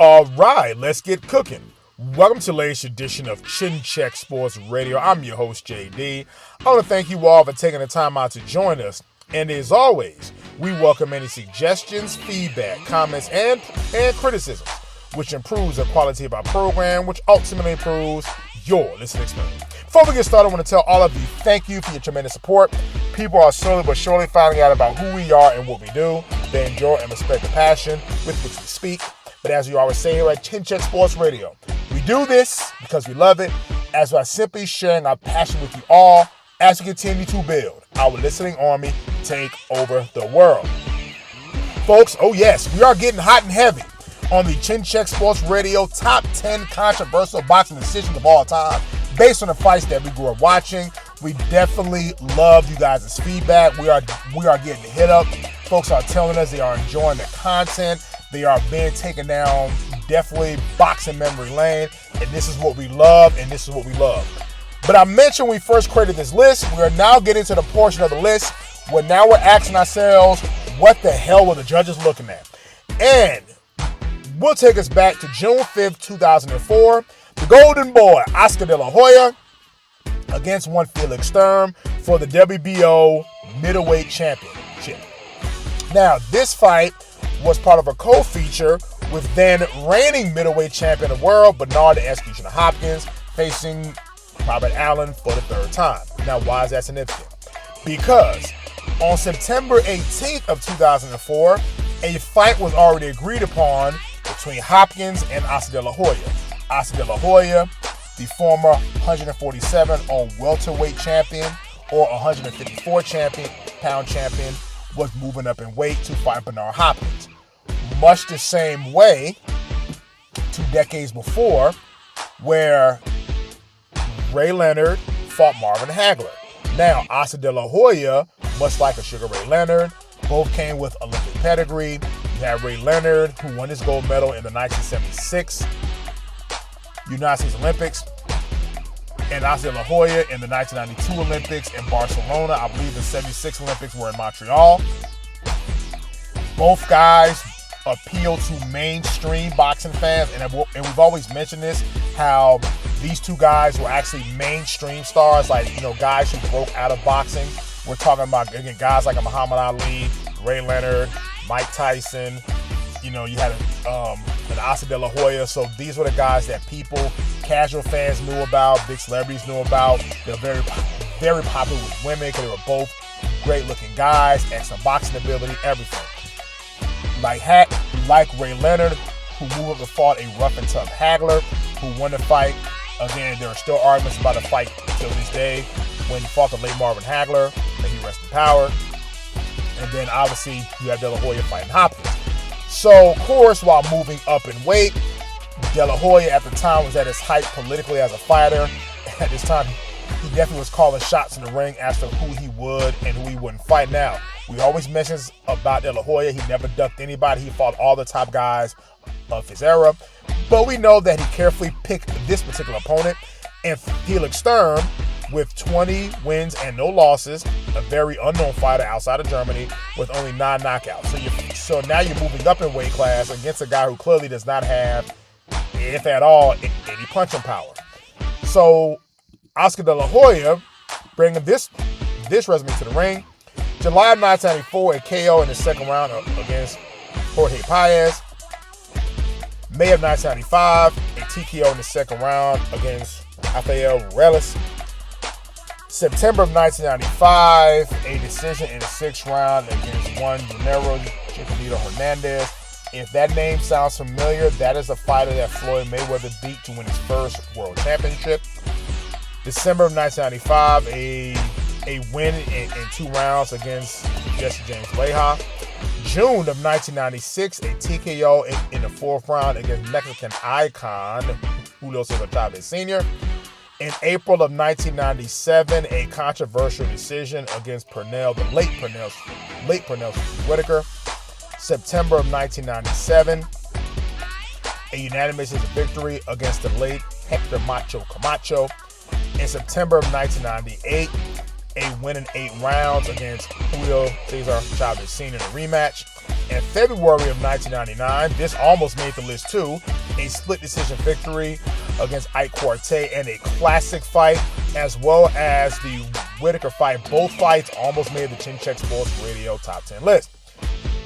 All right, let's get cooking. Welcome to the latest edition of Chin Check Sports Radio. I'm your host, JD. I want to thank you all for taking the time out to join us. And as always, we welcome any suggestions, feedback, comments, and criticisms, which improves the quality of our program, which ultimately improves your listening experience. Before we get started, I want to tell all of you thank you for your tremendous support. People are slowly but surely finding out about who we are and what we do. They enjoy and respect the passion with which we speak. But as we always say here at Chin Check Sports Radio, we do this because we love it, as we are simply sharing our passion with you all as we continue to build our listening army, take over the world. Folks, oh yes, we are getting hot and heavy on the Chin Check Sports Radio Top 10 Controversial Boxing Decisions of All Time, based on the fights that we grew up watching. We definitely love you guys' feedback. We are getting hit up. Folks are telling us they are enjoying the content. They are being taken down, definitely boxing memory lane. And this is what we love, and this is what we love. But I mentioned when we first created this list, we are now getting to the portion of the list where now we're asking ourselves, what the hell were the judges looking at? And we'll take us back to June 5th, 2004. The Golden Boy, Oscar De La Hoya, against one Felix Sturm for the WBO middleweight championship. Now, this fight was part of a co-feature with then reigning middleweight champion of the world, Bernard the Executioner Hopkins, facing Robert Allen for the third time. Now, why is that significant? Because on September 18th of 2004, a fight was already agreed upon between Hopkins and Oscar De La Hoya. Oscar De La Hoya, the former 147 on welterweight champion or 154 pound champion, was moving up in weight to fight Bernard Hopkins. Much the same way 2 decades before, where Ray Leonard fought Marvin Hagler. Now, Oscar De La Hoya, much like a Sugar Ray Leonard, both came with Olympic pedigree. You had Ray Leonard, who won his gold medal in the 1976 United States Olympics, and Oscar De La Hoya in the 1992 Olympics in Barcelona. I believe the 76 Olympics were in Montreal. Both guys appeal to mainstream boxing fans, and we've always mentioned this, how these two guys were actually mainstream stars, like, you know, guys who broke out of boxing. We're talking about, again, guys like a Muhammad Ali, Ray Leonard, Mike Tyson. You know, you had an Oscar De La Hoya. So these were the guys that people, casual fans knew about, big celebrities knew about. They're very, very popular with women because they were both great-looking guys, excellent boxing ability, everything. Like Ray Leonard, who moved up and fought a rough and tough Hagler, who won the fight. Again, there are still arguments about the fight till this day when he fought the late Marvin Hagler, may he rest in power. And then obviously you have De La Hoya fighting Hopkins. So, of course, while moving up in weight, De La Hoya at the time was at his height politically as a fighter. At this time, he definitely was calling shots in the ring as to who he would and who he wouldn't fight. Now, we always mention about De La Hoya. He never ducked anybody. He fought all the top guys of his era. But we know that he carefully picked this particular opponent. And Felix Sturm, with 20 wins and no losses, a very unknown fighter outside of Germany with only 9 knockouts. So now you're moving up in weight class against a guy who clearly does not have, if at all, any punching power. So Oscar De La Hoya bringing this resume to the ring. July 1994, a KO in the second round against Jorge Paez. May of 1995, a TKO in the second round against Rafael Ruelas. September of 1995, a decision in the 6th round against one Gennaro Chiquitito Hernandez. If that name sounds familiar, that is the fighter that Floyd Mayweather beat to win his first world championship. December of 1995, a win in 2 rounds against Jesse James Leija. June of 1996, a TKO in the 4th round against Mexican icon Julio Cesar Chavez Sr. In April of 1997, a controversial decision against the late Pernell Whitaker. September of 1997, a unanimous victory against the late Hector Macho Camacho. In September of 1998, a win in 8 rounds against Julio Cesar Chavez Sr. in a rematch. In February of 1999, this almost made the list too, a split decision victory against Ike Quartet and a classic fight, as well as the Whitaker fight. Both fights almost made the Chin Check Sports Radio Top 10 list.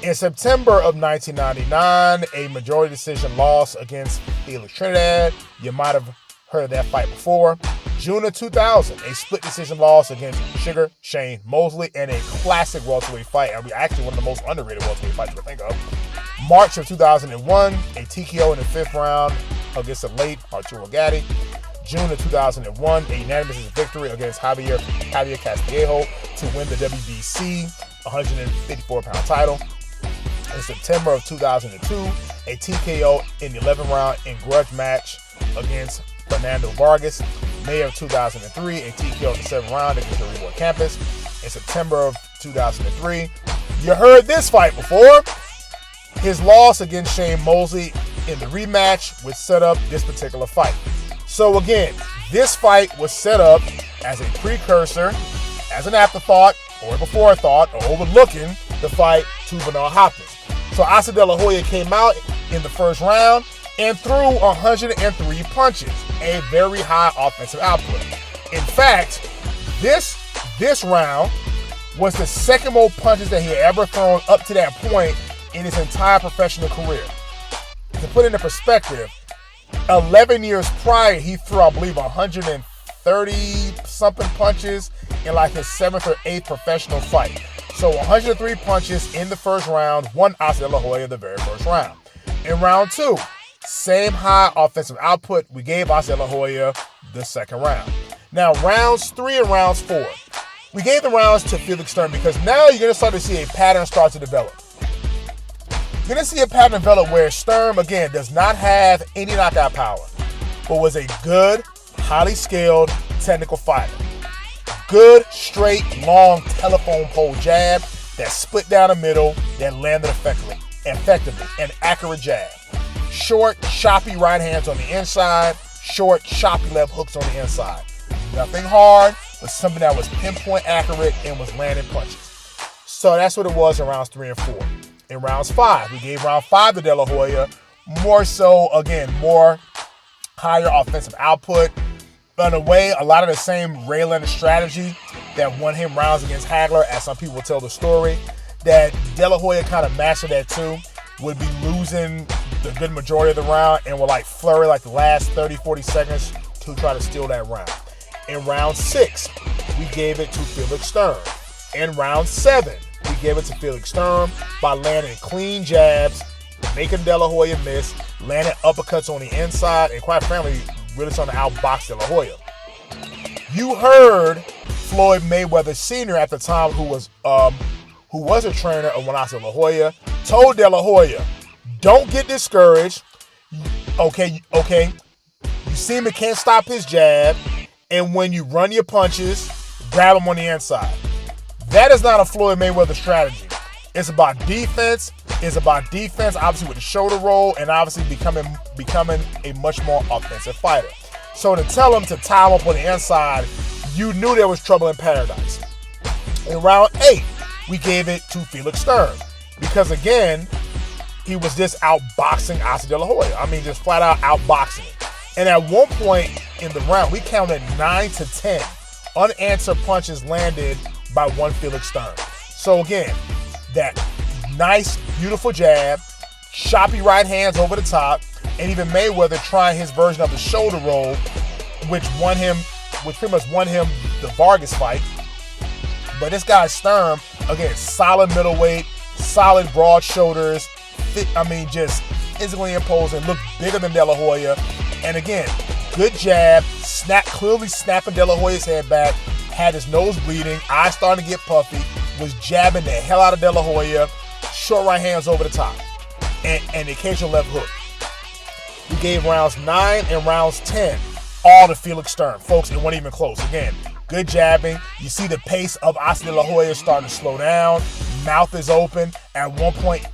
In September of 1999, a majority decision loss against Felix Trinidad. You might have heard of that fight before. June of 2000, a split decision loss against Sugar Shane Mosley and a classic welterweight fight. And actually one of the most underrated welterweight fights you can think of. March of 2001, a TKO in the 5th round against the late Arturo Gatti. June of 2001, a unanimous victory against Javier Castillejo to win the WBC 154-pound title. In September of 2002, a TKO in the 11th round in grudge match against Fernando Vargas. May of 2003, a TKO in the 7th round against Uribe Campos. In September of 2003, you heard this fight before. His loss against Shane Mosley in the rematch would set up this particular fight. So again, this fight was set up as a precursor, as an afterthought, or before a thought, or overlooking the fight to Bernard Hopkins. So Oscar De La Hoya came out in the first round and threw 103 punches, a very high offensive output. In fact, this round was the second most punches that he had ever thrown up to that point in his entire professional career. To put it into perspective, 11 years prior, he threw, I believe, 130-something punches in like his 7th or 8th professional fight. So 103 punches in the first round, won Oscar De La Hoya the very first round. In round 2, same high offensive output. We gave Oscar De La Hoya the second round. Now, rounds 3 and rounds 4. We gave the rounds to Felix Sturm because now you're going to start to see a pattern start to develop. You're going to see a pattern develop where Sturm, again, does not have any knockout power, but was a good, highly skilled, technical fighter. Good, straight, long telephone pole jab that split down the middle, that landed effectively. An accurate jab. Short, choppy right hands on the inside, short, choppy left hooks on the inside. Nothing hard, but something that was pinpoint accurate and was landing punches. So that's what it was in rounds 3 and 4. In rounds 5, we gave round 5 to De La Hoya. More so, again, more higher offensive output. But in a way, a lot of the same Ray Leonard strategy that won him rounds against Hagler, as some people tell the story, that De La Hoya kind of mastered that too, would be losing the good majority of the round and would like flurry like the last 30, 40 seconds to try to steal that round. In round 6, we gave it to Felix Sturm. In round 7, we gave it to Felix Sturm by landing clean jabs, making De La Hoya miss, landing uppercuts on the inside, and quite frankly, really trying to outbox De La Hoya. You heard Floyd Mayweather Sr. at the time, who was a trainer of Oscar De La Hoya, told De La Hoya, don't get discouraged. Okay. You see him, can't stop his jab, and when you run your punches, grab him on the inside. That is not a Floyd Mayweather strategy. It's about defense. Obviously with the shoulder roll, and obviously becoming a much more offensive fighter. So to tell him to tie him up on the inside, you knew there was trouble in paradise. In round 8, we gave it to Felix Sturm because, again, he was just outboxing Oscar De La Hoya. I mean, just flat out outboxing him. And at one point in the round, we counted 9 to 10 unanswered punches landed by one Felix Sturm. So again, that nice, beautiful jab, choppy right hands over the top, and even Mayweather trying his version of the shoulder roll, which pretty much won him the Vargas fight. But this guy Sturm, again, solid middleweight, solid broad shoulders, just physically imposing, looked bigger than De La Hoya. And again, good jab, clearly snapping De La Hoya's head back, had his nose bleeding, eyes starting to get puffy, was jabbing the hell out of De La Hoya, short right hands over the top, and the occasional left hook. We gave rounds 9 and rounds 10 all to Felix Sturm. Folks, it wasn't even close. Again, good jabbing. You see the pace of Oscar De La Hoya starting to slow down. Mouth is open. At one point,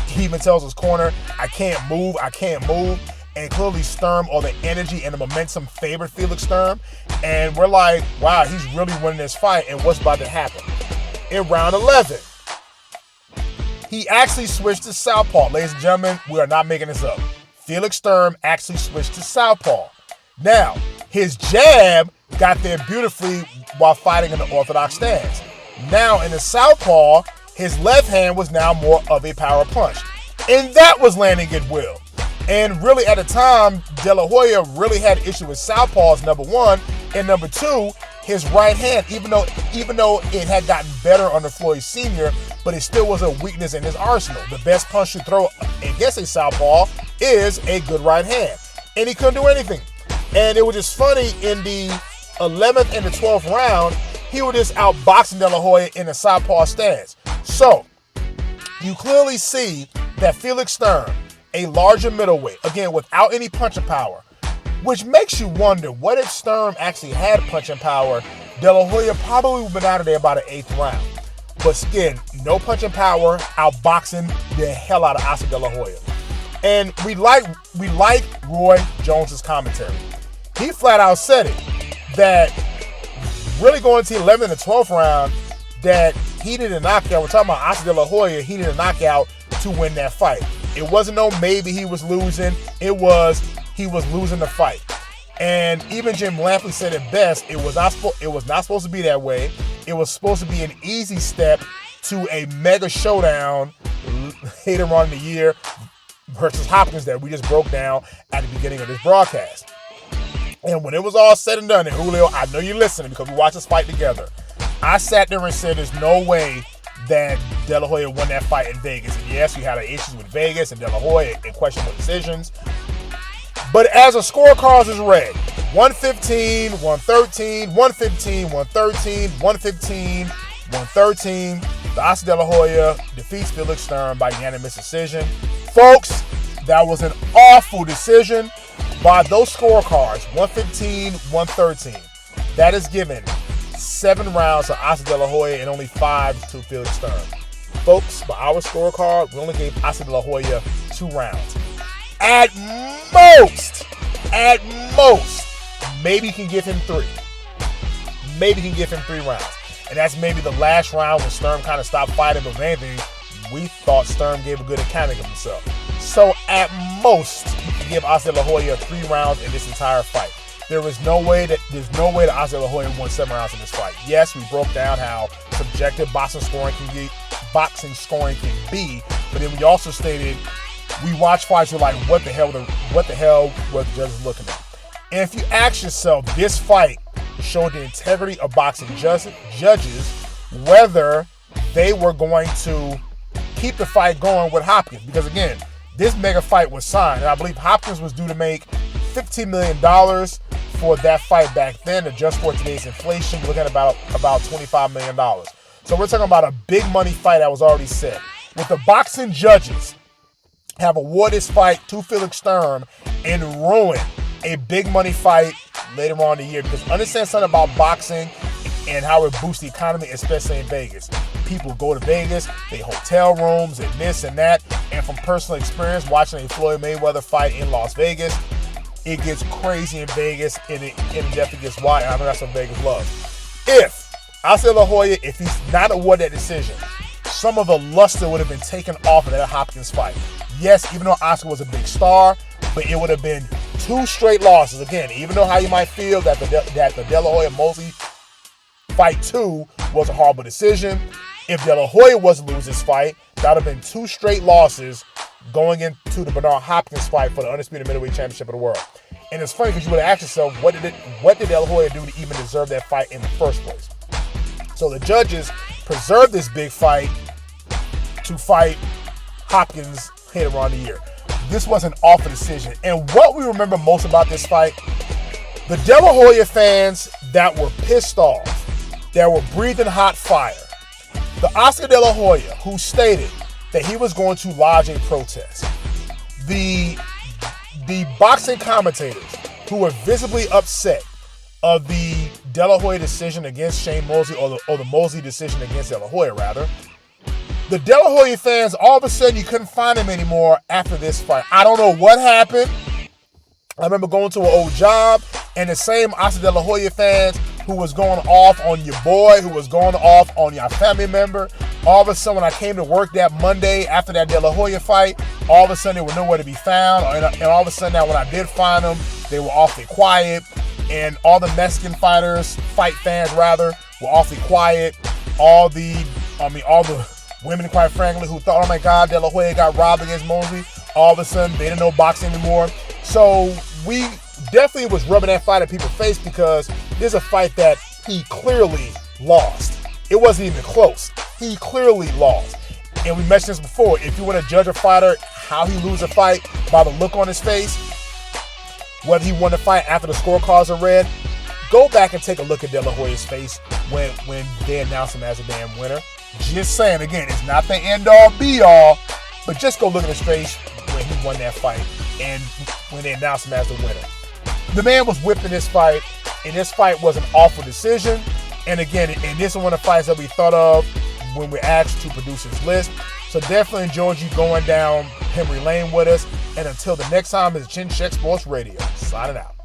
he even tells his corner, I can't move. And clearly Sturm, or the energy and the momentum, favored Felix Sturm. And we're like, wow, he's really winning this fight, and what's about to happen? In round 11, He actually switched to southpaw. Ladies and gentlemen, we are not making this up. Felix Sturm actually switched to southpaw. Now, his jab got there beautifully while fighting in the orthodox stance. Now, in the southpaw, his left hand was now more of a power punch. And that was landing at will. And really, at the time, De La Hoya really had issue with southpaws, number one. And number two, his right hand, even though it had gotten better under Floyd Sr., but it still was a weakness in his arsenal. The best punch to throw against a southpaw is a good right hand. And he couldn't do anything. And it was just funny, in the 11th and the 12th round, he was just outboxing De La Hoya in a southpaw stance. So, you clearly see that Felix Sturm, a larger middleweight, again, without any punching power, which makes you wonder, what if Sturm actually had punching power? De La Hoya probably would have been out of there by the 8th round. But again, no punching power, outboxing the hell out of Oscar De La Hoya. And we like Roy Jones's commentary. He flat out said it, that really going to the 11th and the 12th round, that he needed a knockout. We're talking about Oscar De La Hoya. He needed a knockout to win that fight. It wasn't no maybe he was losing. It was he was losing the fight. And even Jim Lampley said it best. It was not supposed to be that way. It was supposed to be an easy step to a mega showdown later on in the year versus Hopkins that we just broke down at the beginning of this broadcast. And when it was all said and done, and Julio, I know you're listening because we watched this fight together, I sat there and said there's no way that De La Hoya won that fight in Vegas. And yes, we had issues with Vegas and De La Hoya and questionable decisions. But as a scorecard is read, 115, 113, 115, 113, 115, 113, the Oscar De La Hoya defeats Felix Sturm by unanimous decision. Folks, that was an awful decision by those scorecards, 115, 113. That is given 7 rounds to Oscar De La Hoya and only 5 to Felix Sturm. Folks, by our scorecard, we only gave Oscar De La Hoya 2 rounds. At most, maybe you can give him 3. Maybe you can give him 3 rounds. And that's maybe the last round when Sturm kind of stopped fighting, but anything, we thought Sturm gave a good accounting of himself. So at most, you can give Oscar De La Hoya 3 rounds in this entire fight. There's no way that Oscar De La Hoya won 7 rounds in this fight. Yes, we broke down how subjective boxing scoring can be, but then we also stated we watch fights, we're like, what the hell were the judges looking at? And if you ask yourself, this fight showed the integrity of boxing judges, whether they were going to keep the fight going with Hopkins. Because again, this mega fight was signed, and I believe Hopkins was due to make $15 million for that fight back then. Adjust for today's inflation, we're looking at about $25 million. So we're talking about a big money fight that was already set. With the boxing judges have awarded this fight to Felix Sturm and ruin a big money fight later on in the year. Because understand something about boxing and how it boosts the economy, especially in Vegas. People go to Vegas, they hotel rooms and this and that. And from personal experience, watching a Floyd Mayweather fight in Las Vegas, it gets crazy in Vegas, and it definitely gets wild. I know that's what Vegas loves. If Oscar De La Hoya, if he's not awarded that decision, some of the luster would have been taken off of that Hopkins fight. Yes, even though Oscar was a big star, but it would have been 2 straight losses. Again, even though how you might feel that the De La Hoya Mosley fight 2 was a horrible decision, if De La Hoya was to lose this fight, that would have been 2 straight losses going into the Bernard Hopkins fight for the undisputed middleweight championship of the world. And it's funny because you would have asked yourself, what did De La Hoya do to even deserve that fight in the first place? So the judges preserved this big fight to fight Hopkins later on in the year. This was an awful decision. And what we remember most about this fight, the De La Hoya fans that were pissed off, that were breathing hot fire, the Oscar De La Hoya who stated that he was going to lodge a protest, the boxing commentators who were visibly upset of the De La Hoya decision against Shane Mosley, or the Mosley decision against De La Hoya, rather. The De La Hoya fans, all of a sudden, you couldn't find him anymore after this fight. I don't know what happened. I remember going to an old job, and the same Oscar De La Hoya fans who was going off on your boy, who was going off on your family member, All of a sudden, when I came to work that Monday after that De La Hoya fight, all of a sudden they were nowhere to be found. And all of a sudden now when I did find them, they were awfully quiet. And all the Mexican fight fans rather, were awfully quiet. All the women, quite frankly, who thought, oh my God, De La Hoya got robbed against Mosley, all of a sudden they didn't know boxing anymore. So we definitely was rubbing that fight in people's face because this is a fight that he clearly lost. It wasn't even close. He clearly lost. And we mentioned this before. If you want to judge a fighter, how he loses a fight by the look on his face, whether he won the fight after the scorecards are read, go back and take a look at De La Hoya's face when they announced him as a damn winner. Just saying, again, it's not the end-all, be-all, but just go look at his face when he won that fight and when they announced him as the winner. The man was whipped in this fight, and this fight was an awful decision. And again, and this is one of the fights that we thought of when we're asked to produce this list. So definitely enjoyed you going down Henry Lane with us. And until the next time, it's Chin Check Sports Radio. Signing out.